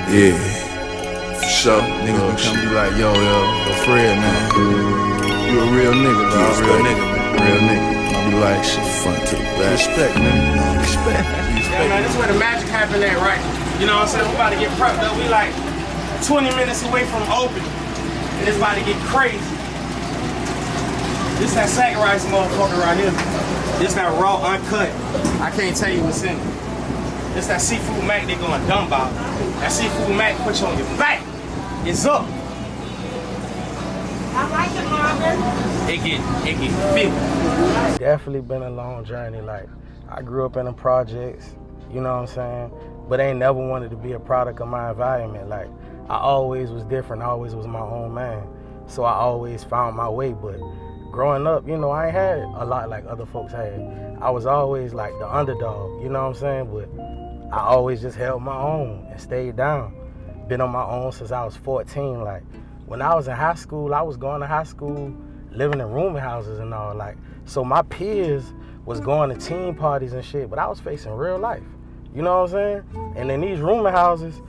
Yeah, for sure. Niggas be coming be like, yo, Fred, man. You a real nigga, dog. Real nigga, man. Real nigga. I be like, shit, fun to the back. Respect, man. Respect. Yeah, man, this is where the magic happen at, right? You know what I'm saying? We about to get prepped up. We like 20 minutes away from open. And it's about to get crazy. This that sack rice motherfucker right here. This that raw, uncut. I can't tell you what's in it. This that seafood mac they going dumb about. That seafood mac put you on your back. It's up. I like it, Marvin. It get filthy. Definitely been a long journey. Like, I grew up in the projects, you know what I'm saying? But I ain't never wanted to be a product of my environment. Like, I always was different. I always was my own man. So I always found my way. But growing up, you know, I ain't had a lot like other folks had. I was always like the underdog, you know what I'm saying? But I always just held my own and stayed down. Been on my own since I was 14. Like, when I was in high school, I was going to high school, living in rooming houses and all. Like, so my peers was going to team parties and shit, but I was facing real life. You know what I'm saying? And in these rooming houses,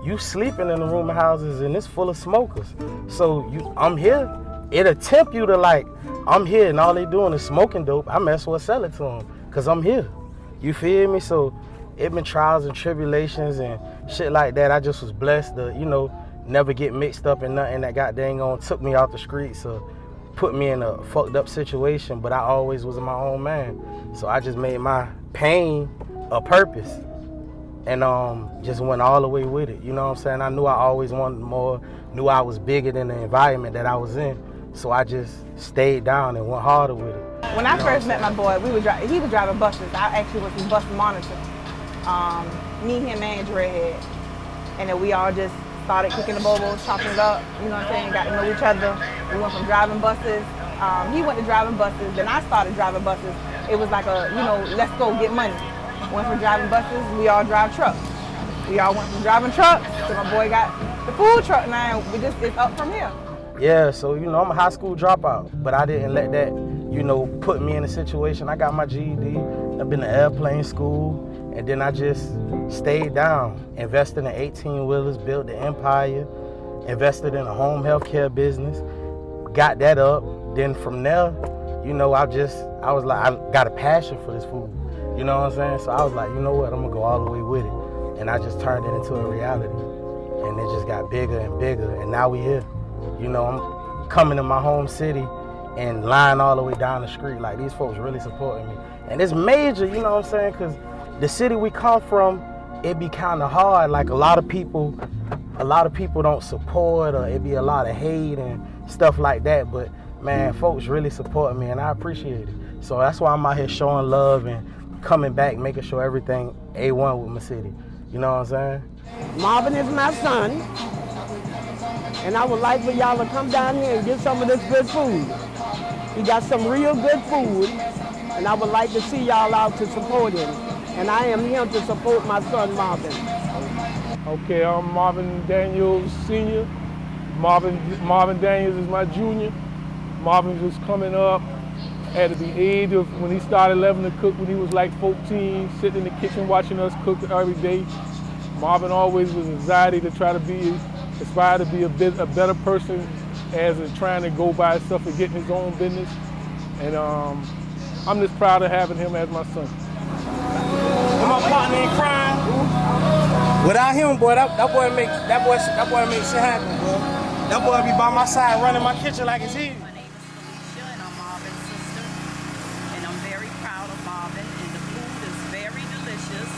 you sleeping in the rooming houses and it's full of smokers. So I'm here. It'll tempt you to like, I'm here and all they doing is smoking dope. I might as well sell it to them because I'm here. You feel me? So it been trials and tribulations and shit like that. I just was blessed to, you know, never get mixed up in nothing that goddamn on took me off the streets or put me in a fucked up situation, but I always was my own man. So I just made my pain a purpose and just went all the way with it. You know what I'm saying? I knew I always wanted more, knew I was bigger than the environment that I was in. So I just stayed down and went harder with it. When I first met my boy, he was driving buses. I actually was his bus monitor. Me, him, and Dread. And then we all just started kicking the bobos, chopping it up, you know what I'm saying, got to know each other. We went from driving buses. He went to driving buses, then I started driving buses. It was like a, you know, let's go get money. Went from driving buses, we all drive trucks. We all went from driving trucks to my boy got the food truck now. It's up from here. Yeah, so, you know, I'm a high school dropout, but I didn't let that, you know, put me in a situation. I got my GED, I've been to airplane school, and then I just stayed down, invested in 18-wheelers, built the empire, invested in a home health care business, got that up. Then from there, you know, I was like, I got a passion for this food. You know what I'm saying? So I was like, you know what, I'm gonna go all the way with it. And I just turned it into a reality. And it just got bigger and bigger, and now we here. You know, I'm coming to my home city and lying all the way down the street. Like, these folks really supporting me. And it's major, you know what I'm saying? Because the city we come from, it be kind of hard. Like, a lot of people don't support, or it be a lot of hate and stuff like that. But man, folks really support me, and I appreciate it. So that's why I'm out here showing love and coming back, making sure everything A1 with my city. You know what I'm saying? Marvin is my son, and I would like for y'all to come down here and get some of this good food. He got some real good food, and I would like to see y'all out to support him. And I am here to support my son, Marvin. Okay, I'm Marvin Daniels Sr. Marvin Daniels is my junior. Marvin was coming up at the age of when he started learning to cook when he was like 14, sitting in the kitchen watching us cook every day. Marvin always was anxiety to try to aspire to be a better person as in trying to go by himself and getting his own business. And I'm just proud of having him as my son. My partner in crime. Without him, boy, that boy makes shit happen, boy. That boy be by my side running my kitchen like it's easy. My name is Felicia, and I'm Marvin's sister. And I'm very proud of Marvin. And the food is very delicious.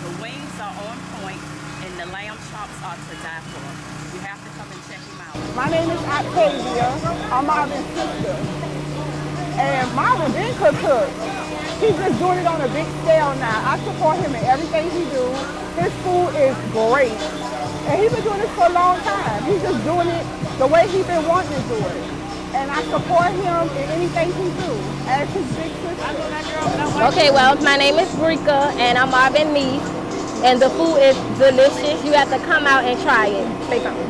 The wings are on point, and the lamb chops are to die for. You have to come and check him out. My name is Octavia. I'm Marvin's sister. And Marvin been cook. He's just doing it on a big scale now. I support him in everything he do. His food is great. And he's been doing this for a long time. He's just doing it the way he's been wanting to do it. And I support him in anything he do as his big sister. Okay, well, my name is Brika, and I'm Marvin niece. And the food is delicious. You have to come out and try it. Say something.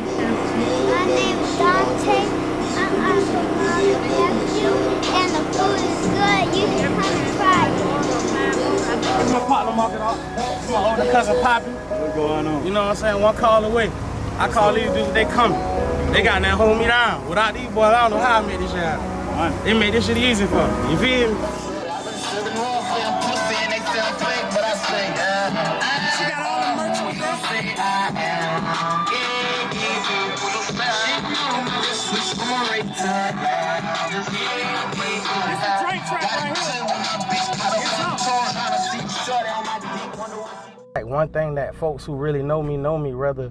My name is Dante. I'm from Marvin's nephew, and the food is good. You can come and try it. This is my partner, Mark it off. This is my older cousin, Poppy. What's going on? You know what I'm saying? One call away. I call these dudes, they coming. They got that hold me down. Without these boys, I don't know how I made this shit happen. They made this shit easy for me. You feel me? She got all the merch with Like one thing that folks who really know me, whether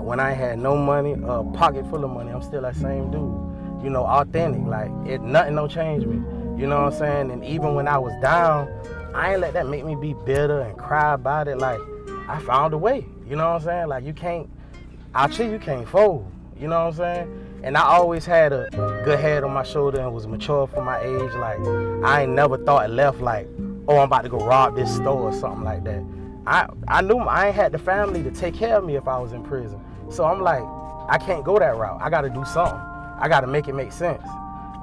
when I had no money, a pocket full of money, I'm still that same dude. You know, authentic, like nothing don't change me. You know what I'm saying? And even when I was down, I ain't let that make me be bitter and cry about it. Like, I found a way. You know what I'm saying? Like, you can't fold. You know what I'm saying? And I always had a good head on my shoulder and was mature for my age. Like, I ain't never thought left like, oh, I'm about to go rob this store or something like that. I knew I ain't had the family to take care of me if I was in prison. So I'm like, I can't go that route. I got to do something. I got to make it make sense.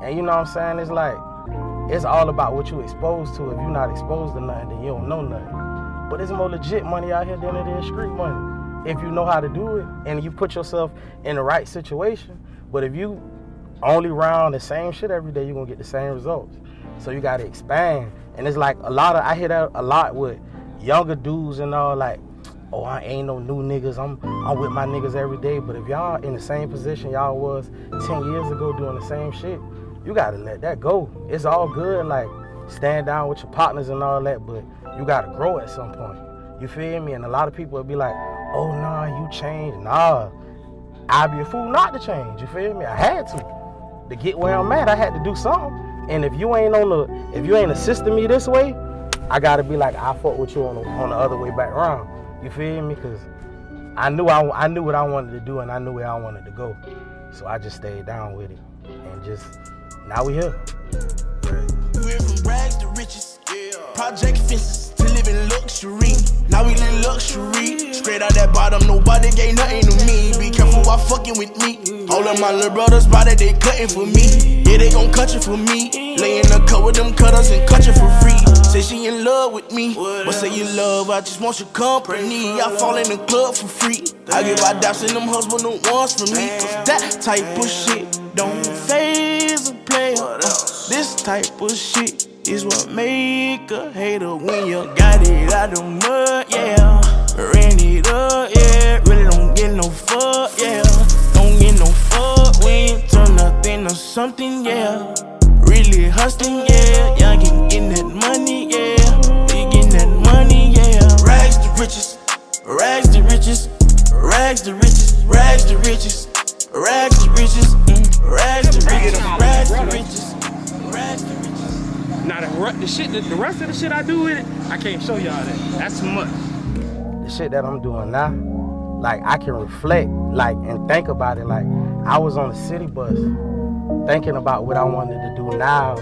And you know what I'm saying? It's like, it's all about what you exposed to. If you're not exposed to nothing, then you don't know nothing. But it's more legit money out here than it is street money. If you know how to do it and you put yourself in the right situation. But if you only round the same shit every day, you're going to get the same results. So you got to expand. And it's like I hear that a lot with younger dudes and all, like, oh, I ain't no new niggas. I'm with my niggas every day. But if y'all in the same position y'all was 10 years ago doing the same shit, you gotta let that go. It's all good, like, stand down with your partners and all that, but you gotta grow at some point. You feel me? And a lot of people will be like, oh, nah, you changed. Nah, I'd be a fool not to change. You feel me? I had to. To get where I'm at, I had to do something. And if you ain't assisting me this way, I gotta be like, I fuck with you on the other way back around. You feel me? Cause I knew what I wanted to do and I knew where I wanted to go. So I just stayed down with it. And just, now we here. We went from rags to riches, project fences to living luxury. Now we live luxury, straight out that bottom, nobody gave nothing to me. Be careful while fucking with me. All of my little brothers body, they cutting for me. Yeah, they gon' cut you for me. Lay in the cut with them cutters and cut you for free. Say she in love with me, but say you love, I just want your company. I fall in the club for free. I give my daps and them husband the ones for me. Cause that type of shit don't phase a player. This type of shit is what make a hater when you got it out the mud, yeah. Ran it up, yeah. Really don't get no fuck, yeah. Don't get no fuck when you turn nothing to something, yeah. Really hustling, yeah. Y'all getting that money, yeah. We getting that money, yeah. Rags to riches, rags to riches, rags to riches, rags to riches, rags to riches, rags to riches, rags to riches, rags to riches. Now the rest of the shit I do with it, I can't show y'all that. That's too much. The shit that I'm doing now, like, I can reflect, like, and think about it. Like, I was on a city bus thinking about what I wanted to do now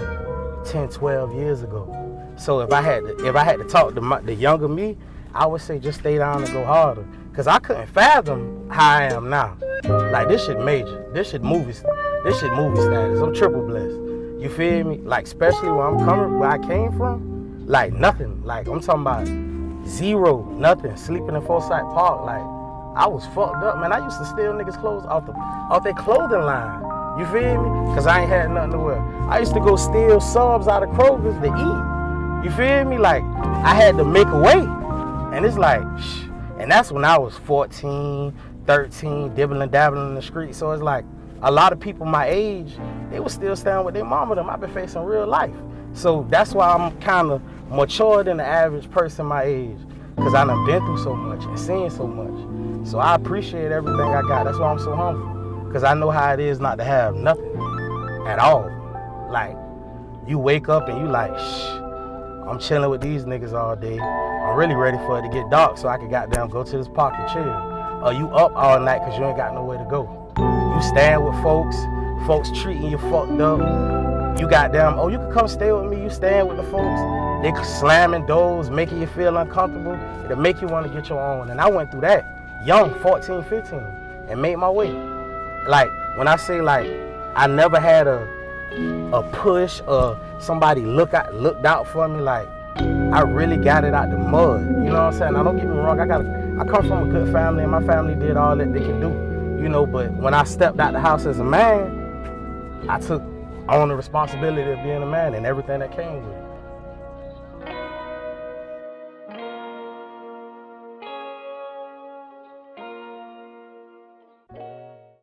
10, 12 years ago. So if I had to talk to the younger me, I would say just stay down and go harder. Cause I couldn't fathom how I am now. Like, this shit major. This shit movie status. I'm triple blessed. You feel me? Like, especially where I came from, like, nothing. Like, I'm talking about zero, nothing. Sleeping in Forsyth Park, like, I was fucked up, man. I used to steal niggas' clothes off their clothing line. You feel me? Cause I ain't had nothing to wear. I used to go steal subs out of Kroger's to eat. You feel me? Like, I had to make a way. And it's like, shh. And that's when I was 14, 13, dibbling, dabbling in the street. So it's like, a lot of people my age, they was still staying with their mama. Them I've been facing real life. So that's why I'm kind of mature than the average person my age. Cause I done been through so much and seen so much. So I appreciate everything I got. That's why I'm so humble. Cause I know how it is not to have nothing at all. Like, you wake up and you like, shh, I'm chilling with these niggas all day. I'm really ready for it to get dark so I can goddamn go to this park and chill. Or you up all night cause you ain't got nowhere to go. You stand with folks treating you fucked up. You goddamn, oh, you can come stay with me. You stand with the folks. They slamming doors, making you feel uncomfortable. It'll make you want to get your own. And I went through that young, 14, 15, and made my way. Like, when I say, like, I never had a push or somebody looked out for me, like, I really got it out the mud. You know what I'm saying? Now, don't get me wrong, I I come from a good family, and my family did all that they could do, you know, but when I stepped out the house as a man, I took on the responsibility of being a man and everything that came with it.